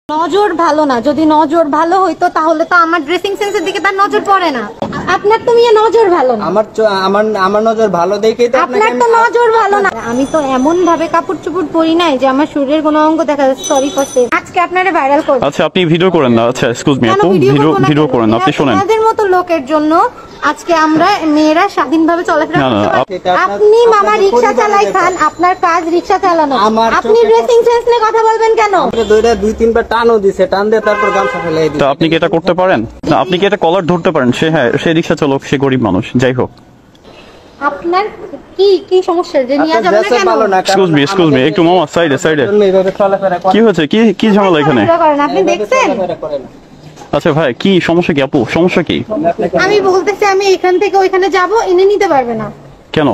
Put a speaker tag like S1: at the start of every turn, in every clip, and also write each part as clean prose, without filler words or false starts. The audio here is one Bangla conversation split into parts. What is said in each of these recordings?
S1: নজর ভালো না, যদি নজর ভালো হইতো তাহলে তো আমার ড্রেসিং সেন্সের দিকে তার নজর পড়ে না। আপনার তো মিয়া নজর ভালো না।
S2: আমার নজর ভালো দেখেই তো
S1: আপনার তো নজর ভালো না। আমি তো এমন ভাবে কাপড় চোপড় পরি নাই যে আমার শরীরের কোনো অঙ্গ দেখা যাচ্ছে। সরি ফর সে। আজকে আপনারে ভাইরাল করব।
S3: আচ্ছা আপনি ভিডিও করেন না। আচ্ছা এক্সকিউজ মি আপু, ভিডিও করেন না, আপনি শুনেন।
S1: আমাদের মতো লোকের জন্য আজকে আমরা মেয়েরা স্বাধীনভাবে চলাফেরা করতে পারি। আপনি মামা রিকশা চালাই খান, আপনার কাজ রিকশা চালানো, আপনি ড্রেসিং সেন্স নিয়ে কথা বলবেন কেন?
S2: দুই তিনবার টানও দিছে, টান দিয়ে তারপর গামছা ফেলে দিছে।
S3: তো আপনি কি এটা করতে পারেন না? আপনি কি এটা কলার ধরতে পারেন? সে রিকশা চালক, সে গরিব মানুষ, যাই হোক।
S1: আপনার কি সমস্যা যে নিয়ে যাবেন না কেন?
S3: এক্সকিউজ মি একটু মামা সাইডে কি হয়েছে? কি ঝামেলা এখানে?
S1: আপনি দেখছেন?
S3: আচ্ছা ভাই কি সমস্যা? কি আপু সমস্যা কি?
S1: আমি বলতেছি আমি এখান থেকে ওইখানে যাব, এনে নিতে পারবে না
S3: কেন?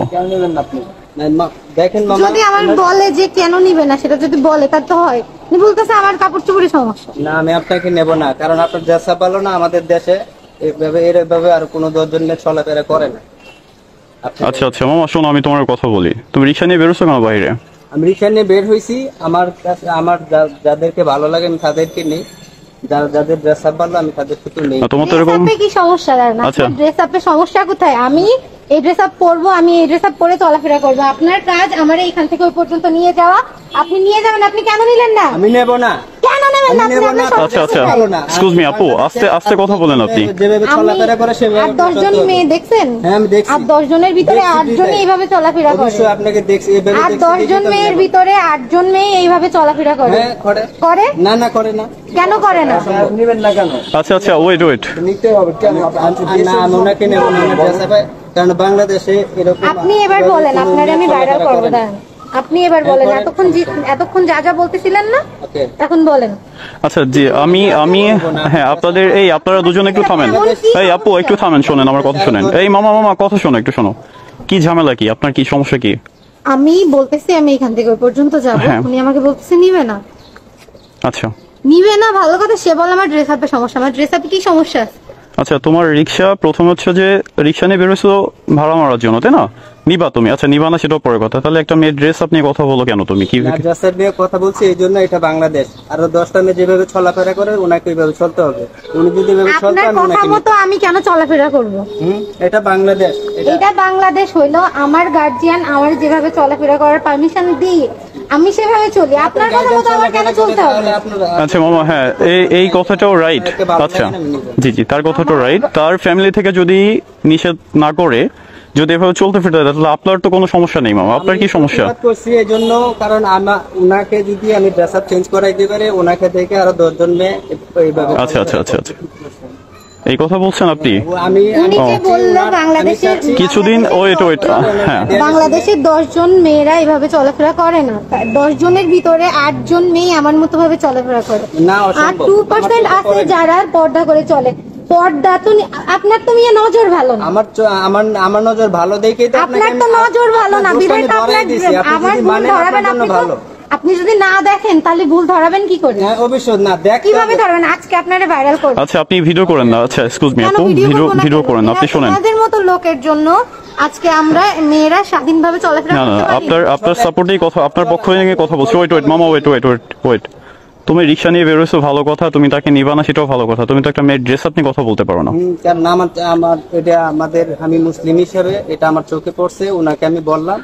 S2: দেখেন
S1: যদি আমার বলে যে কেন নিবে না, সেটা যদি বলে তার তো হয়। উনি বলতেছে আমার কাপড় চোপড়ের সমস্যা।
S2: না আমি আপনাকে নেব না, কারণ আপনার দেশা ভালো না। আমাদের দেশে এভাবে আর কোনো দশজন নিয়ে চলাফেরা করে না।
S3: আচ্ছা মামা শোনো, আমি তোমার কথা বলি। তুমি রিক্সা নিয়ে বেরোছো কেন বাইরে?
S2: আমি রিক্সা নিয়ে বের হয়েছি। আমার কাছে যাদেরকে ভালো লাগে আমি তাদেরকে নিই, যাদের ড্রেস আপ ভালো আমি তাদের সাথে নেই।
S3: তোমার তো এরকম
S1: কি সমস্যা?
S3: আচ্ছা
S1: ড্রেস আপের সমস্যা কোথায়? আমি এই ড্রেস আপ পরবো, আমি এই ড্রেস আপ পরে চলাফেরা করবো। আপনার কাজ আমার এইখান থেকে ওই পর্যন্ত নিয়ে যাওয়া। আপনি নিয়ে যাবেন, আপনি কেন নিলেন না?
S2: আমি নেব না।
S1: কেন নেবেন না?
S3: আচ্ছা এক্সকিউজ মি আপু, আস্তে কথা বলেন আপনি।
S2: যেভাবে চলাফেরা করে সেভাবে।
S1: 8-10 জন মেয়ে দেখছেন?
S2: হ্যাঁ আমি দেখছি।
S1: 8-10 জনের ভিতরে 8 জনই এইভাবে চলাফেরা করে।
S2: অবশ্যই আপনাকে দেখছি।
S1: 8-10 জন মেয়ের ভিতরে 8 জন মেয়ে এইভাবে চলাফেরা করে।
S2: হ্যাঁ
S1: করে?
S2: না করে না।
S1: কেন করে না?
S2: নেবেন না কেন?
S3: আচ্ছা ওয়েট
S2: নিতে হবে কেন? না আমি ওনাকে নেব না। কারণ বাংলাদেশে এরকম।
S1: আপনি এবার বলেন, আপনারে আমি ভাইরাল করব। দাঁড়ান, আপনি এবার বলেন। এতক্ষণ যা বলতেছিলেন না, এখন বলেন।
S3: আচ্ছা জি আমি হ্যাঁ আপনারা দুজন একটু থামেন। এই আপু একটু থামেন, শোনেন আমার কথা শোনেন। এই মামা কথা শোনো, একটু শোনো। কি ঝামেলা? কি আপনার কি সমস্যা? কি
S1: আমি বলতেছি আমি এখান থেকে ওই পর্যন্ত যাব, উনি আমাকে বলতেছে নিবে না।
S3: আচ্ছা
S1: নিবে না, ভালো কথা। সে বলে আমার ড্রেস আপে সমস্যা। আমার ড্রেস আপে কি সমস্যা?
S3: আচ্ছা তোমার রিক্সা প্রথম হচ্ছে যে রিক্সা নিয়ে বেরোছো ভাড়া মারার জন্য, তাই না? নিবা তুমি? আচ্ছা নিবা না সেটাও পরে কথা। তাহলে একটা মেয়ে ড্রেস আপনি কথা বলো কেন? তুমি কি
S2: ড্রেস আপ নিয়ে কথা বলছি এই জন্য। এটা বাংলাদেশ, আরো 10টা মেয়ে যেভাবে চলাফেরা করে ওনাকে ওইভাবে চলতে হবে। উনি যদি এভাবে চলতে
S1: আপনার কথা মতো আমি কেন চলাফেরা করব?
S2: এটা বাংলাদেশ।
S1: এটা বাংলাদেশ হইলো আমার গার্জিয়ান আমার যেভাবে চলাফেরা করার পারমিশন দিই, আমি সেভাবে চলি। আপনার কথা মতো আমার কেন চলতে হবে?
S3: আচ্ছা মামা হ্যাঁ এই কথাটাও রাইট। আচ্ছা জি তার কথাটাও রাইট। তার ফ্যামিলি থেকে যদি নিষেধ না করে যদি এভাবে চলতে ফিরতে হয় তাহলে আপনার তো কোনো সমস্যা নেই মামা। আপনার কি সমস্যা?
S2: করছি এই জন্য, কারণ ওনাকে যদি আমি ড্রেস আপ চেঞ্জ করাই দিতে পারি, ওনাকে দেখে আরো 10 জন মেয়ে এইভাবে।
S3: আচ্ছা এই কথা বলছেন আপনি?
S1: উনি যে বললো বাংলাদেশের
S3: কিছুদিন ওয়েট হ্যাঁ
S1: বাংলাদেশের 10 জন মেয়েরা এইভাবে চলাফেরা করে না। 10 জনের ভিতরে 8 জন মেয়ে আমার মতো ভাবে চলাফেরা করে। আর 2% আছে যারা পর্দা করে চলে। পর্দা তো আপনার তো মিয়া নজর ভালো না।
S2: আমার নজর ভালো দেখেই তো
S1: আপনার তো নজর ভালো না। বিধায়ক আমার ভুল ধরাবেন আপনি যদি না দেখেন তাহলে ভুল ধরাবেন কি করে?
S2: অবশ্যই না দেখ
S1: কিভাবে ধরবেন? আজকে আপনারে ভাইরাল করব।
S3: আচ্ছা আপনি ভিডিও করেন না। আচ্ছা এক্সকিউজ মি আপু, ভিডিও করেন না, আপনি শুনেন।
S1: আমাদের মতো লোকের জন্য আজকে আমরা মেয়েরা স্বাধীনভাবে চলাফেরা করতে পারি।
S3: আপনার সাপোর্টেই কথা, আপনার পক্ষ থেকে কথা বলছি। ওয়েট মামা ওয়েট তুমি রিক্সা নিয়ে বেরোছো ভালো কথা, তুমি তাকে নিবা না সেটাও ভালো কথা। তুমি তো একটা মেয়ের ড্রেস আপনি কথা বলতে পারো না।
S2: কারণ আমি মুসলিম হিসেবে এটা আমার চোখে পড়ছে। ওনাকে আমি বললাম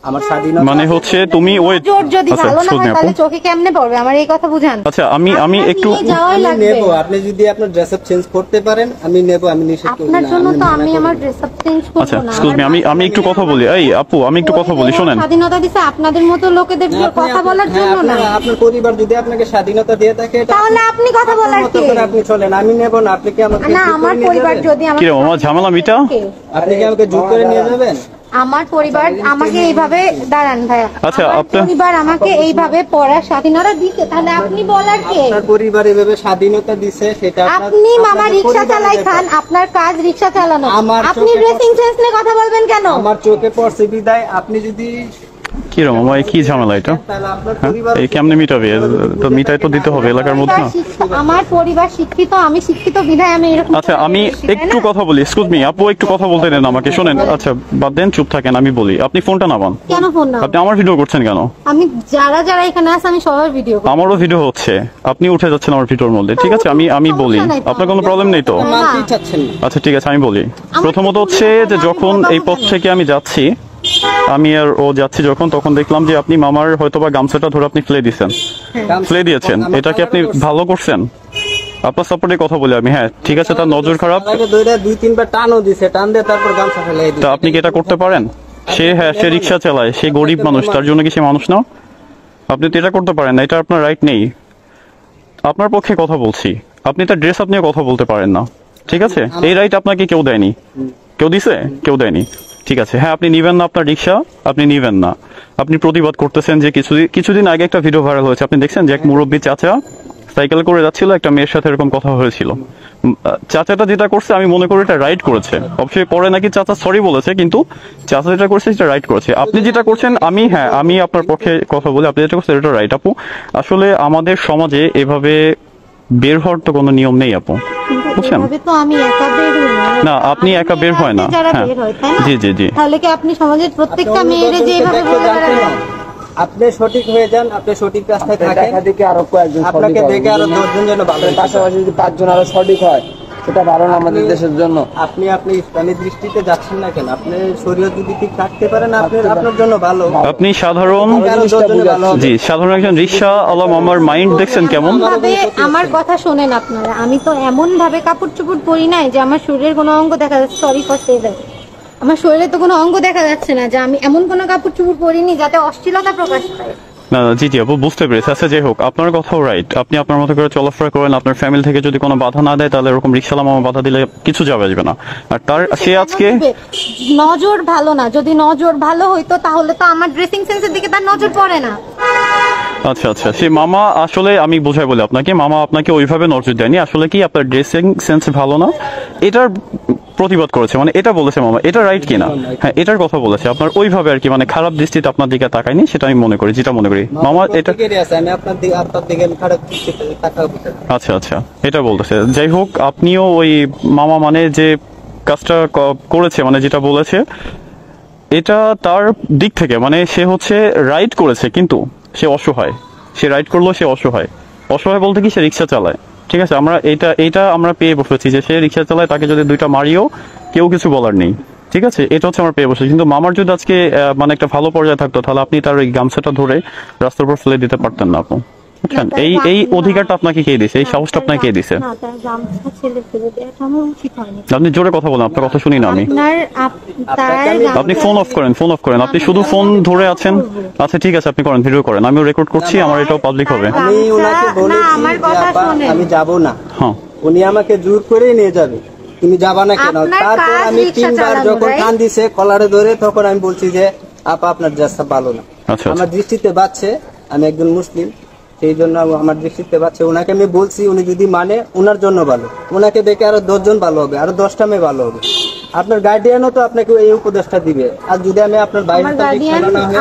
S2: আমার স্বাধীনতা
S3: মানে হচ্ছে তুমি ওয়েট।
S1: যদি ভালো না হয় তাহলে চোখে কেমনে পড়বে? আমার এই কথা বুঝান।
S3: আচ্ছা আমি একটু
S2: নেব। আপনি যদি আপনার ড্রেস আপ চেঞ্জ করতে পারেন আমি নেব। আমি নিষেধ করব না।
S1: আপনার জন্য তো আমি আমার ড্রেস আপ চেঞ্জ করব না।
S3: আচ্ছা এক্সকিউজ মি আমি একটু কথা বলি। এই আপু আমি একটু কথা বলি, শুনেন।
S1: স্বাধীনতা দিছে আপনাদের মতো লোকেদের কথা বলার জন্য না।
S2: আপনার পরিবার যদি আপনাকে স্বাধীনতা দিয়ে থাকে
S1: তাহলে আপনি কথা বলার কে?
S2: আপনি চলেন, আমি নেব না। আপনি কি আমাকে
S1: না, আমার পরিবার যদি
S3: কি রে মামা ঝামেলা মিটা?
S2: আপনি কি আমাকে জোর করে নিয়ে যাবেন?
S1: আমার পরিবার আমাকে এইভাবে দাঁড়ান ভাইয়া।
S3: আচ্ছা
S1: পরিবার আমাকে এইভাবে পড়ার স্বাধীনতা দিছে, তাহলে আপনি বলার কে?
S2: আপনার পরিবার এইভাবে স্বাধীনতা দিছে সেটা
S1: আপনি মামা রিকশা চালাই খান, আপনার কাজ রিকশা চালানো, আপনি ড্রেসিং সেন্স নিয়ে কথা বলবেন কেন?
S2: আমার চোখে পড়ছে বিদায়। আপনি যদি
S3: কি রে মামা, কি ঝামেলা এটা?
S2: তাহলে আপনার
S3: হ্যাঁ,
S2: পরিবার
S3: এই কেমনে মিটাবে? তো মিটাই তো দিতে হবে এলাকার মধ্যে না?
S1: আমার পরিবার শিক্ষিত, আমি শিক্ষিত বিধায় আমি এরকম
S3: আচ্ছা আমি একটু কথা বলি, এক্সকিউজ মি আপু, একটু কথা বলতে দেন আমাকে। শোনেন, আচ্ছা বাদ দেন, চুপ থাকেন, আমি বলি। আপনি ফোনটা নামান।
S1: কেন ফোন না?
S3: আপনি আমার ভিডিও করছেন কেন?
S1: আমি যারা যারা এখানে আছে আমি সবার ভিডিও করি।
S3: আমারও ভিডিও হচ্ছে, আপনি উঠে যাচ্ছেন আমার ভিডিওর মধ্যে। ঠিক আছে, আমি বলি, আপনার কোনো প্রবলেম নেই তো?
S2: মানতেই চাচ্ছেন না।
S3: আচ্ছা ঠিক আছে, আমি বলি। প্রথমত হচ্ছে যে যখন এই পথ থেকে আমি যাচ্ছি, আমি আর ও যাচ্ছি যখন, তখন দেখলাম যে আপনি মামার হয়তোবা গামছাটা ধরে আপনি ফেলে দিয়েছেন, ফেলে দিয়েছেন। এটা কি আপনি ভালো করছেন? আপনার সাপোর্টে কথা বলি আমি। হ্যাঁ ঠিক আছে, তার নজর খারাপ।
S2: আগে দইটা 2-3 বার টানও দিছে, টান দিয়ে তারপর গামছা ফেলাই
S3: তা
S2: দিছে।
S3: আপনি কি এটা করতে পারেন? সে রিক্সা চালায়, সে গরিব মানুষ, তার জন্য কি সে মানুষ না? আপনি তো এটা করতে পারেন না, এটা আপনার রাইট নেই। আপনার পক্ষে কথা বলছি, আপনি তার ড্রেস আপ নিয়ে কথা বলতে পারেন না। ঠিক আছে, এই রাইট আপনাকে কেউ দেয়নি। কেউ দিছে? কেউ দেয়নি। ঠিক আছে, হ্যাঁ আপনি নিবেন না আপনার রিক্সা, আপনি নিবেন না। আপনি প্রতিবাদ করতেছেন যে কিছুদিন আগে একটা ভিডিও ভাইরাল হয়েছে, আপনি দেখছেন যে এক মুরব্বী চাচা সাইকেল করে যাচ্ছিল, একটা মেয়ের সাথে এরকম কথা হয়েছিল। চাচাটা যেটা করছে আমি মনে করি এটা রাইট করেছে। অবশ্যই পরে নাকি চাচা সরি বলেছে, কিন্তু চাচা যেটা করছে সেটা রাইট করেছে। আপনি যেটা করছেন, আমি আপনার পক্ষে কথা বলি, আপনি যেটা করছেন এটা রাইট আপু। আসলে আমাদের সমাজে এভাবে বের হওয়ার তো কোনো নিয়ম নেই আপু, বুঝছেন?
S1: এভাবে তো আমি একা বের হই না।
S3: না, আপনি একা বের হয় না।
S1: যারা
S3: হ্যাঁ
S1: বের হয়, তাই না?
S3: জি জি জি।
S1: তাহলে কি আপনি সমাজের প্রত্যেকটা মেয়েরে যে এভাবে বলে বেড়াবেন?
S2: আপনি সঠিক হয়ে যান, আপনি সঠিক রাস্তায় থাকেন,
S4: দেখে আরো কয়েকজন
S2: আপনাকে দেখে আরো 10 জন যেন ভালো হয়।
S4: পাশাপাশি যদি 5 জন আরো সঠিক হয়, সেটা ভালো না আমাদের দেশের জন্য।
S2: আপনি ইসলামী দৃষ্টিতে যাচ্ছেন না কেন? আপনি শরীয়ত যদি ঠিক থাকতে পারেন, আপনার জন্য ভালো।
S3: আপনি সাধারণ,
S2: আরো 10 জনের ভালো হবে।
S3: জি সাধারণ একজন রিক্সা আলাম, আমার মাইন্ড দেখছেন কেমন?
S1: ভাবে আমার কথা শোনেন আপনারা, আমি তো এমন ভাবে কাপড় চোপড় পরি নাই যে আমার শরীরের কোনো অঙ্গ দেখা যাচ্ছে। সরি ফর সে দ্যাট, আমার শরীরে তো কোনো অঙ্গ দেখা যাচ্ছে না। যে আমি এমন কোনো কাপড় চোপড় পরিনি যাতে অশ্লীলতা প্রকাশ পায়।
S3: না জি জি আপু, বুঝতে পেরেছি। আচ্ছা যাই হোক, আপনার কথাও রাইট। আপনি আপনার মতো করে চলাফেরা করেন, আপনার ফ্যামিলি থেকে যদি কোনো বাধা না দেয়, তাহলে এরকম রিক্সাওয়ালা মামা বাধা দিলে কিছু যাবে আসবে না। আর সে আজকে
S1: নজর ভালো না, যদি নজর ভালো হইতো তাহলে তো আমার ড্রেসিং সেন্সের দিকে তার নজর পড়ে না।
S3: আচ্ছা আচ্ছা, সে মামা আসলে আমি বোঝাই বলি আপনাকে, মামা আপনাকে ওইভাবে নজর দেয়নি। আসলে কি আপনার ড্রেসিং সেন্স ভালো না, এটার প্রতিবাদ করেছে, মানে এটা বলেছে মামা। এটা রাইট কিনা? হ্যাঁ এটার কথা বলেছে। আপনার ওইভাবে আর কি, মানে খারাপ দৃষ্টিতে আপনার দিকে তাকায়নি, সেটা আমি মনে করি, যেটা মনে করি মামা এটা।
S2: আমি আপনার দিকে খারাপ দৃষ্টিতে তাকাবো।
S3: আচ্ছা আচ্ছা, এটা বলতেছে। যাই হোক, আপনিও ওই মামা মানে যে কাজটা করেছে, মানে যেটা বলেছে, এটা তার দিক থেকে মানে সে হচ্ছে রাইট করেছে, কিন্তু সে অসহায়। সে রাইট করলো, সে অসহায়। অসহায় বলতে কি, সে রিক্সা চালায়। ঠিক আছে, আমরা এটা আমরা পেয়ে বসেছি যে সে রিক্সা চালায়, তাকে যদি 2টা মারিও কেউ কিছু বলার নেই। ঠিক আছে, এটা হচ্ছে আমরা পেয়ে বসেছি। কিন্তু মামার যদি আজকে মানে একটা ভালো পর্যায়ে থাকতো, তাহলে আপনি তার ওই গামছাটা ধরে রাস্তার উপর ফেলে দিতে পারতেন না আপু, বুঝছেন? এই অধিকারটা আপনাকে কে দিছে? এই সাহসটা আপনাকে কে দিছে?
S1: না, তার গামছা ছেলে ফেলে দেওয়াটা আমার উচিত হয়নি।
S3: আপনি জোরে কথা বলেন, আপনার কথা শুনি না আমি। আপনি ফোন অফ করেন, ফোন অফ করেন। আপনি শুধু ফোন ধরে আছেন। আচ্ছা ঠিক আছে, আপনি করেন, ভিডিও করেন, আমিও রেকর্ড করছি, আমার এটাও পাবলিক হবে।
S2: আমি ওনাকে বলেছি
S1: আমার
S2: যে
S1: কথা
S2: আপা
S1: শোনেন।
S2: আমি যাব না,
S3: হ্যাঁ
S2: উনি আমাকে জোর করে নিয়ে যাবে, তুমি যাবা না কেন?
S1: আপনার
S2: তারপর
S1: কাজ
S2: আমি
S1: রিকশা
S2: 3 বার
S1: চালানো,
S2: যখন
S1: right?
S2: কান দিছে কলারে ধরে, তখন আমি বলছি যে আপা আপনার ড্রেসটা ভালো না।
S3: আচ্ছা
S2: আমার দৃষ্টিতে বাচ্ছে, আমি একজন মুসলিম, সেই জন্য আমার দৃষ্টিতে বাচ্ছে। ওনাকে আমি বলছি, উনি যদি মানে ওনার জন্য ভালো, ওনাকে দেখে আরো 10 জন ভালো হবে, আরো 10টা মেয়ে ভালো হবে। আপনার গার্ডিয়ানও তো আপনাকে এই উপদেশটা দিবে। আর যদি আমি আপনার বাইরে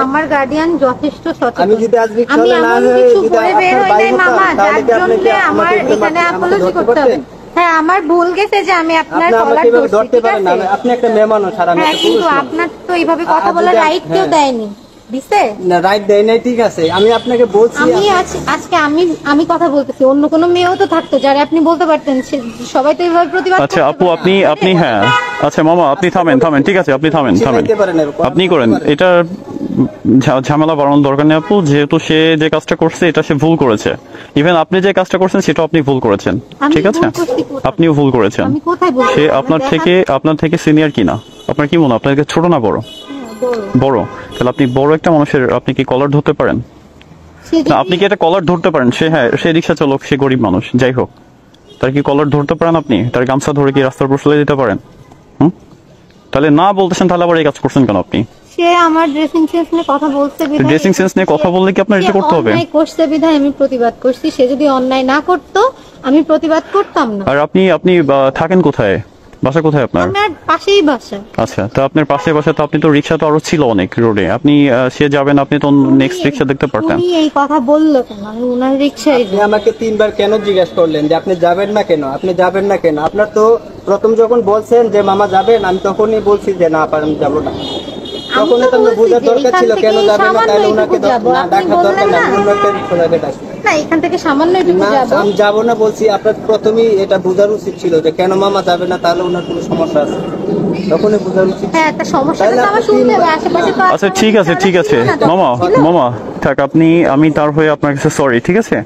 S1: আমার গার্ডিয়ান যথেষ্ট সচেতন।
S2: আমি যদি আজ
S1: আমি
S2: রিক্সাওয়ালা না
S1: এমন
S2: হয়ে
S1: কিছু
S2: যদি
S1: করে বের
S2: আপনার
S1: হই
S2: বাইরে
S1: নাই মামা,
S2: হতাম, তাহলে
S1: যার
S2: কি আপনি
S1: জন্য আমার
S2: আমাকে
S1: এখানে
S2: আমাকে
S1: অ্যাপোলজি
S2: ধরতে
S1: করতে হবে।
S2: পারতেন?
S1: হ্যাঁ আমার ভুল গেছে যে আমি আপনার
S2: আপনি
S1: কলার
S2: আমাকে এভাবে
S1: ধরছি,
S2: ধরতে
S1: ঠিক
S2: পারেন না।
S1: আছে?
S2: আপনি একটা মেয়ে মানুষ, আর আমি
S1: হ্যাঁ
S2: একটা
S1: কিন্তু
S2: পুরুষ মানুষ।
S1: আপনার তো এইভাবে কথা বলার রাইট কেউ
S2: হ্যাঁ।
S1: দেয়নি, দিছে?
S2: না, রাইট দেয় নাই, ঠিক আছে। আমি আপনাকে বলছি,
S1: আমি আজকে আমি কথা বলতেছি, অন্য কোনো মেয়েও তো থাকতো যারা আপনি বলতে পারতেন, সবাই তো এইভাবে প্রতিবাদ
S3: আচ্ছা
S1: করতে
S3: আপু,
S1: পারে না।
S3: আপনি হ্যাঁ আচ্ছা মামা, আপনি থামেন, ঠিক আছে, আপনি থামেন।
S2: শিখাইতে পারেন এরকম।
S3: আপনি করেন এটা, ঝামেলা বাড়ানোর দরকার নেই আপু। যেহেতু সে যে কাজটা করছে এটা সে ভুল করেছে। ইভেন আপনি যে কাজটা করছেন সেটা আপনি ভুল করেছেন,
S1: আমি
S3: ঠিক আছে?
S1: ভুল করছি কোথায়?
S3: আপনিও ভুল করেছেন।
S1: আমি কোথায় বলছি?
S3: সে আপনার থেকে সিনিয়র কিনা? আপনার কি মনে হয় আপনার ছোট না বড়? বড়। তাহলে আপনি বড় একটা মানুষের আপনি কি কলার ধরতে পারেন? না, আপনি কি একটা কলার ধরতে পারেন? সে রিক্সা চালক, সে গরিব মানুষ, যাই হোক, তার কি কলার ধরতে পারেন আপনি? তার গামছা ধরে কি রাস্তার উপর ফেলে দিতে পারেন? তাহলে না বলতেছেন, তাহলে আবার এই কাজ করছেন কেন আপনি?
S1: সে আমার ড্রেসিং সেন্স নিয়ে কথা বলছে বিধায়,
S3: ড্রেসিং সেন্স নিয়ে কথা বললে কি আপনার এটা করতে হবে?
S1: অন্যায় করছে বিধায় আমি প্রতিবাদ করছি। সে যদি অন্যায় না করতো আমি প্রতিবাদ করতাম না।
S3: আর আপনি থাকেন কোথায়? বাসা কোথায় আপনার?
S1: আমার পাশেই বাসা।
S3: আচ্ছা, তো আপনার পাশে বাসা, তো আপনি তো রিক্সা তো আরো ছিল অনেক রোডে, আপনি সে যাবেন, আপনি তো নেক্সট রিক্সা দেখতে পারতেন।
S1: উনি এই কথা বললো কেন? আমি ওনার রিক্সায়
S2: আপনি আমাকে 3 বার কেন জিজ্ঞাসা করলেন যে আপনি যাবেন না কেন, আপনি যাবেন না কেন? আপনার তো প্রথম যখন বলছেন যে মামা যাবেন, আমি তখনই বলছি যে না আমি যাবো না। তখন তো আপনার বোঝার দরকার ছিল কেন যাবেন না, তাহলে ওনাকে না ডাকার দরকার না, অন্য একটা রিক্সাকে ডাকবেন।
S1: না, এখান থেকে সামান্য একটু
S2: না
S1: যাবো।
S2: আমি যাবো না বলছি, আপনার প্রথমেই এটা বোঝার উচিত ছিল যে কেন মামা যাবে না, তাহলে ওনার কোনো সমস্যা আছে, তখনই বোঝার উচিত।
S1: হ্যাঁ, একটা সমস্যা
S2: তাহলে
S1: তো আমার
S2: আপনি
S1: শুনতে হবে,
S2: 3
S1: আশেপাশে তো
S3: আচ্ছা ঠিক আছে, ঠিক আছে মামা, মামা থাক, আপনি, আমি তার হয়ে আপনার কাছে সরি, ঠিক আছে।